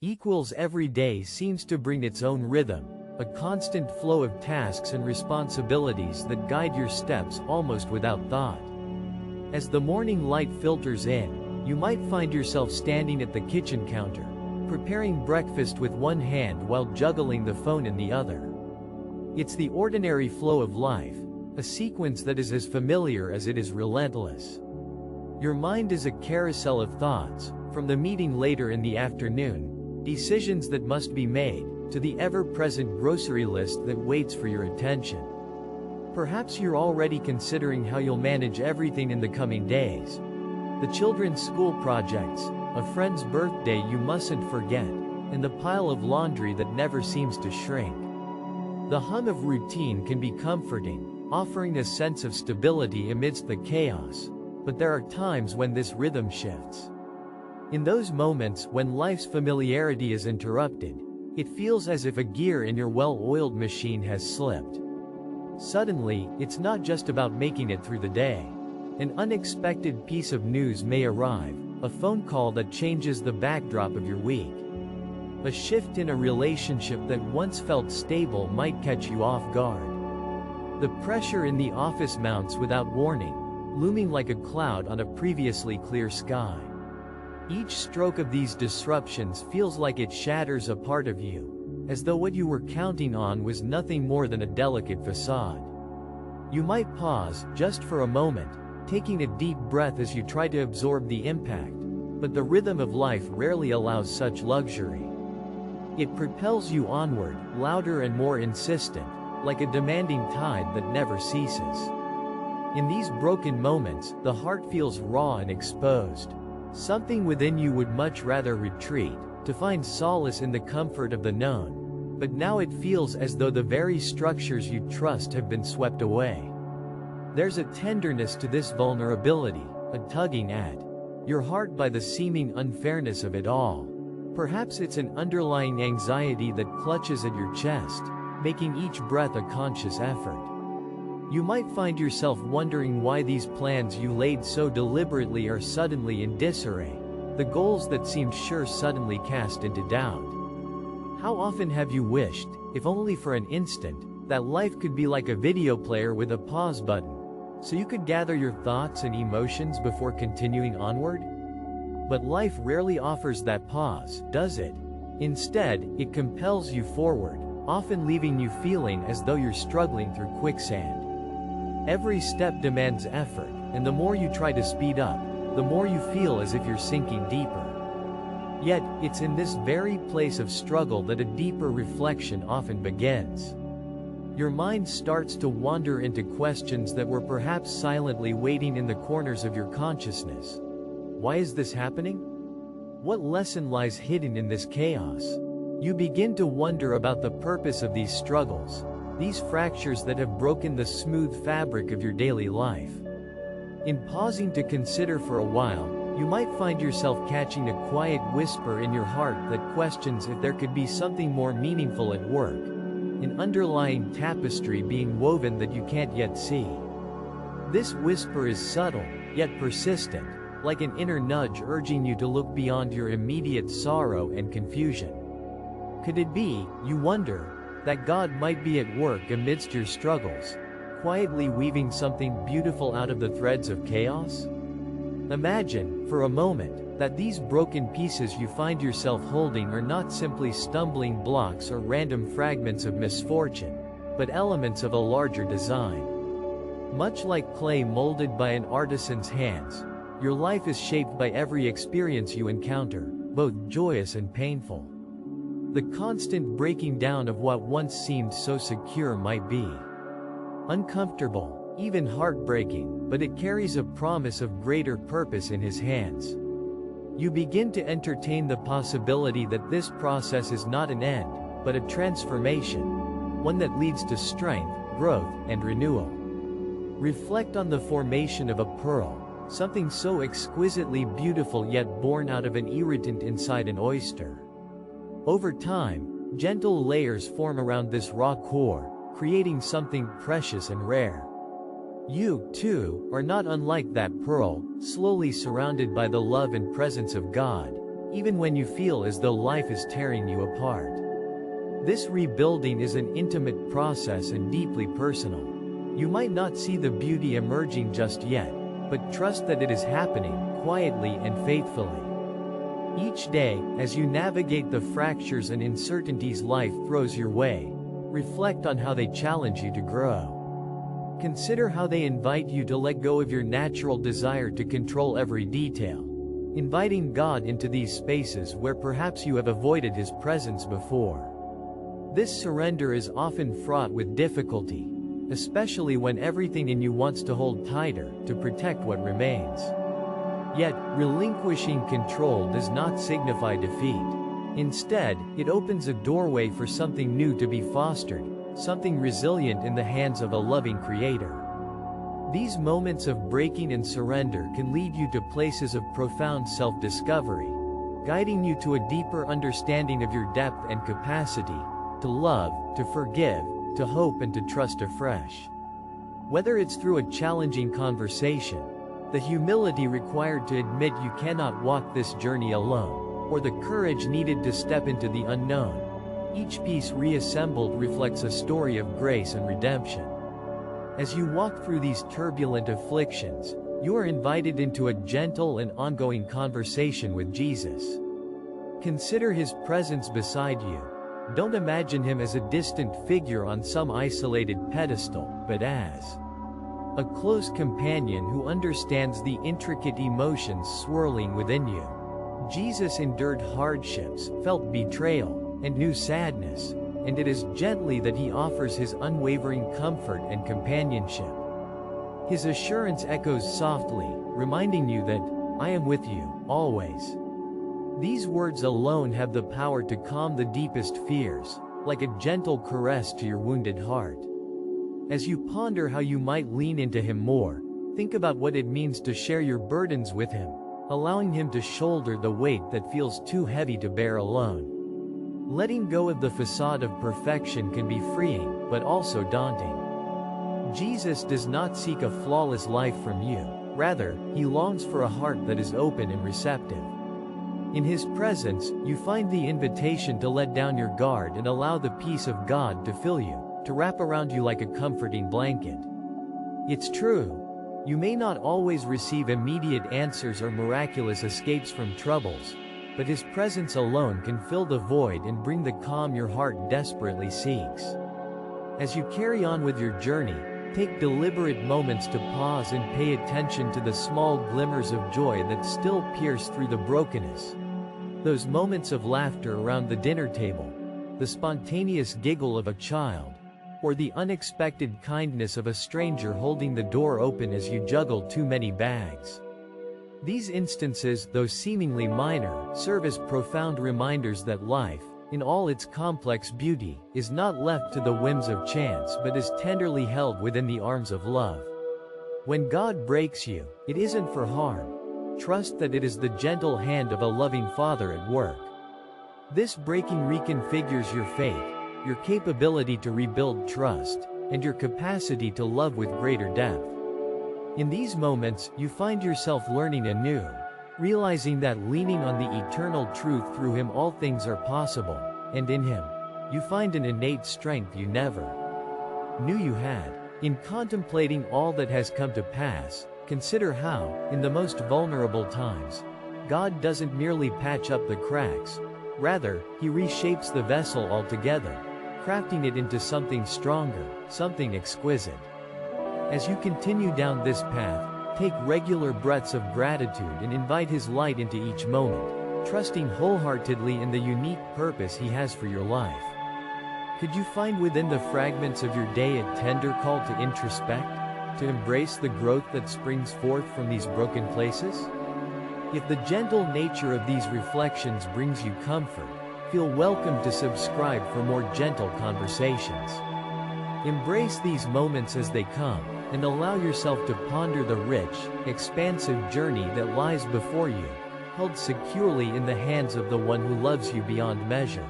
Equals every day seems to bring its own rhythm, a constant flow of tasks and responsibilities that guide your steps almost without thought. As the morning light filters in, you might find yourself standing at the kitchen counter, preparing breakfast with one hand while juggling the phone in the other. It's the ordinary flow of life, a sequence that is as familiar as it is relentless. Your mind is a carousel of thoughts, from the meeting later in the afternoon, decisions that must be made, to the ever-present grocery list that waits for your attention. Perhaps you're already considering how you'll manage everything in the coming days. The children's school projects, a friend's birthday you mustn't forget, and the pile of laundry that never seems to shrink. The hum of routine can be comforting, offering a sense of stability amidst the chaos, but there are times when this rhythm shifts. In those moments when life's familiarity is interrupted, it feels as if a gear in your well-oiled machine has slipped. Suddenly, it's not just about making it through the day. An unexpected piece of news may arrive, a phone call that changes the backdrop of your week. A shift in a relationship that once felt stable might catch you off guard. The pressure in the office mounts without warning, looming like a cloud on a previously clear sky. Each stroke of these disruptions feels like it shatters a part of you, as though what you were counting on was nothing more than a delicate facade. You might pause, just for a moment, taking a deep breath as you try to absorb the impact, but the rhythm of life rarely allows such luxury. It propels you onward, louder and more insistent, like a demanding tide that never ceases. In these broken moments, the heart feels raw and exposed. Something within you would much rather retreat, to find solace in the comfort of the known, but now it feels as though the very structures you trust have been swept away. There's a tenderness to this vulnerability, a tugging at your heart by the seeming unfairness of it all. Perhaps it's an underlying anxiety that clutches at your chest, making each breath a conscious effort. You might find yourself wondering why these plans you laid so deliberately are suddenly in disarray, the goals that seemed sure suddenly cast into doubt. How often have you wished, if only for an instant, that life could be like a video player with a pause button, so you could gather your thoughts and emotions before continuing onward? But life rarely offers that pause, does it? Instead, it compels you forward, often leaving you feeling as though you're struggling through quicksand. Every step demands effort, and the more you try to speed up, the more you feel as if you're sinking deeper. Yet, it's in this very place of struggle that a deeper reflection often begins. Your mind starts to wander into questions that were perhaps silently waiting in the corners of your consciousness. Why is this happening? What lesson lies hidden in this chaos? You begin to wonder about the purpose of these struggles, these fractures that have broken the smooth fabric of your daily life. In pausing to consider for a while, you might find yourself catching a quiet whisper in your heart that questions if there could be something more meaningful at work, an underlying tapestry being woven that you can't yet see. This whisper is subtle, yet persistent, like an inner nudge urging you to look beyond your immediate sorrow and confusion. Could it be, you wonder, that God might be at work amidst your struggles, quietly weaving something beautiful out of the threads of chaos? Imagine, for a moment, that these broken pieces you find yourself holding are not simply stumbling blocks or random fragments of misfortune, but elements of a larger design. Much like clay molded by an artisan's hands, your life is shaped by every experience you encounter, both joyous and painful. The constant breaking down of what once seemed so secure might be uncomfortable, even heartbreaking, but it carries a promise of greater purpose in His hands. You begin to entertain the possibility that this process is not an end, but a transformation, one that leads to strength, growth, and renewal. Reflect on the formation of a pearl, something so exquisitely beautiful yet born out of an irritant inside an oyster. Over time, gentle layers form around this raw core, creating something precious and rare. You, too, are not unlike that pearl, slowly surrounded by the love and presence of God, even when you feel as though life is tearing you apart. This rebuilding is an intimate process and deeply personal. You might not see the beauty emerging just yet, but trust that it is happening, quietly and faithfully. Each day, as you navigate the fractures and uncertainties life throws your way, reflect on how they challenge you to grow. Consider how they invite you to let go of your natural desire to control every detail, inviting God into these spaces where perhaps you have avoided His presence before. This surrender is often fraught with difficulty, especially when everything in you wants to hold tighter to protect what remains. Yet, relinquishing control does not signify defeat. Instead, it opens a doorway for something new to be fostered, something resilient in the hands of a loving Creator. These moments of breaking and surrender can lead you to places of profound self-discovery, guiding you to a deeper understanding of your depth and capacity to love, to forgive, to hope and to trust afresh. Whether it's through a challenging conversation, the humility required to admit you cannot walk this journey alone, or the courage needed to step into the unknown, each piece reassembled reflects a story of grace and redemption. As you walk through these turbulent afflictions, you are invited into a gentle and ongoing conversation with Jesus. Consider His presence beside you. Don't imagine Him as a distant figure on some isolated pedestal, but as a close companion who understands the intricate emotions swirling within you. Jesus endured hardships, felt betrayal, and knew sadness, and it is gently that He offers His unwavering comfort and companionship. His assurance echoes softly, reminding you that, "I am with you, always." These words alone have the power to calm the deepest fears, like a gentle caress to your wounded heart. As you ponder how you might lean into Him more, think about what it means to share your burdens with Him, allowing Him to shoulder the weight that feels too heavy to bear alone. Letting go of the facade of perfection can be freeing, but also daunting. Jesus does not seek a flawless life from you. Rather, He longs for a heart that is open and receptive. In His presence, you find the invitation to let down your guard and allow the peace of God to fill you, to wrap around you like a comforting blanket. It's true. You may not always receive immediate answers or miraculous escapes from troubles, but His presence alone can fill the void and bring the calm your heart desperately seeks. As you carry on with your journey, take deliberate moments to pause and pay attention to the small glimmers of joy that still pierce through the brokenness. Those moments of laughter around the dinner table, the spontaneous giggle of a child, or the unexpected kindness of a stranger holding the door open as you juggle too many bags. These instances, though seemingly minor, serve as profound reminders that life, in all its complex beauty, is not left to the whims of chance but is tenderly held within the arms of love. When God breaks you, it isn't for harm. Trust that it is the gentle hand of a loving Father at work. This breaking reconfigures your faith, your capability to rebuild trust, and your capacity to love with greater depth. In these moments, you find yourself learning anew, realizing that leaning on the eternal truth through Him all things are possible, and in Him, you find an innate strength you never knew you had. In contemplating all that has come to pass, consider how, in the most vulnerable times, God doesn't merely patch up the cracks, rather, He reshapes the vessel altogether, crafting it into something stronger, something exquisite. As you continue down this path, take regular breaths of gratitude and invite His light into each moment, trusting wholeheartedly in the unique purpose He has for your life. Could you find within the fragments of your day a tender call to introspect, to embrace the growth that springs forth from these broken places? If the gentle nature of these reflections brings you comfort, feel welcome to subscribe for more gentle conversations. Embrace these moments as they come, and allow yourself to ponder the rich, expansive journey that lies before you, held securely in the hands of the one who loves you beyond measure.